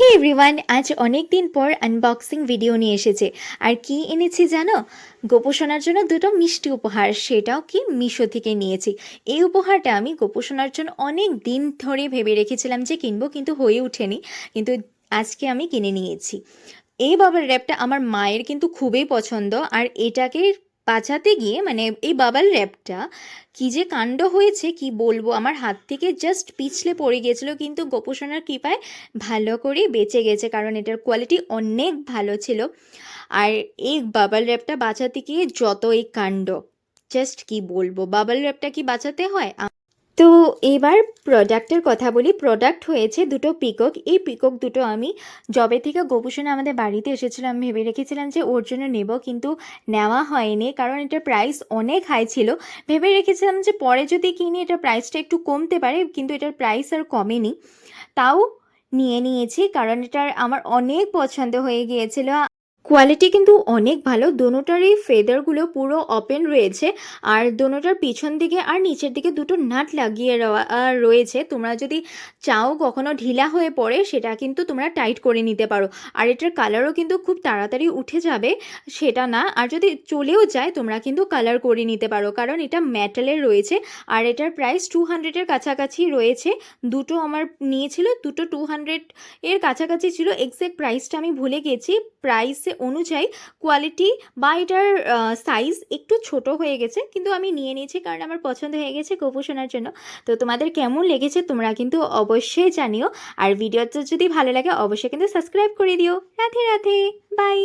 হে everyone, আজ অনেক দিন পর আনবক্সিং ভিডিও নিয়ে এসেছে। আর কি এনেছি জানো? গোপোষণার জন্য দুটো মিষ্টি উপহার, সেটাও কি মিশো থেকে নিয়েছি। এই উপহারটা আমি গোপোষণার জন্য অনেক দিন ধরে ভেবে রেখেছিলাম যে কিনবো, কিন্তু হয়ে ওঠেনি। কিন্তু আজকে আমি কিনে নিয়েছি। এই বাবল র্যাপটা আমার মায়ের কিন্তু খুবই পছন্দ, আর এটাকে বাঁচাতে গিয়ে মানে এই বাবল র্যাপটা কি যে কাণ্ড হয়েছে কি বলবো, আমার হাত থেকে জাস্ট পিছলে পড়ে গিয়েছিল, কিন্তু গোপোষণার কৃপায় ভালো করে বেঁচে গেছে, কারণ এটার কোয়ালিটি অনেক ভালো ছিল। আর এই বাবল র্যাপটা বাঁচাতে গিয়ে যত এই কাণ্ড, জাস্ট কি বলবো, বাবল র্যাপটা কি বাঁচাতে হয়? তো এবার প্রোডাক্টের কথা বলি। প্রোডাক্ট হয়েছে দুটো পিকক। এই পিকক দুটো আমি যবে থেকে গোপোষণা আমাদের বাড়িতে এসেছিলো, আমি ভেবে রেখেছিলাম যে ওর জন্য নেব, কিন্তু নেওয়া হয়নি, কারণ এটার প্রাইস অনেক হাই ছিল। ভেবে রেখেছিলাম যে পরে যদি কিনি এটার প্রাইসটা একটু কমতে পারে, কিন্তু এটার প্রাইস আর কমেনি। তাও নিয়ে নিয়েছি, কারণ এটার আমার অনেক পছন্দ হয়ে গিয়েছিল। কোয়ালিটি কিন্তু অনেক ভালো, দোনোটারই ফেদারগুলো পুরো ওপেন রয়েছে, আর দোনোটার পিছন দিকে আর নিচের দিকে দুটো নাট লাগিয়ে রয়েছে। তোমরা যদি চাও কখনো ঢিলা হয়ে পড়ে, সেটা কিন্তু তোমরা টাইট করে নিতে পারো। আর এটার কালারও কিন্তু খুব তাড়াতাড়ি উঠে যাবে, সেটা না। আর যদি চলেও যায় তোমরা কিন্তু কালার করে নিতে পারো, কারণ এটা মেটালের রয়েছে। আর এটার প্রাইস 200-এর কাছাকাছি রয়েছে। দুটো আমার নিয়েছিল, দুটো 200-এর কাছাকাছি ছিল। এক্স্যাক্ট প্রাইসটা আমি ভুলে গেছি। প্রাইসে অনুযায়ী কোয়ালিটি বা এটার সাইজ একটু ছোট হয়ে গেছে, কিন্তু আমি নিয়ে নিয়েছি কারণ আমার পছন্দ হয়ে গেছে গোপোষণার জন্য। তো তোমাদের কেমন লেগেছে তোমরা কিন্তু অবশ্যই জানিও। আর ভিডিওটা যদি ভালো লাগে অবশ্যই কিন্তু সাবস্ক্রাইব করে দিও। রাধে রাধে, বাই।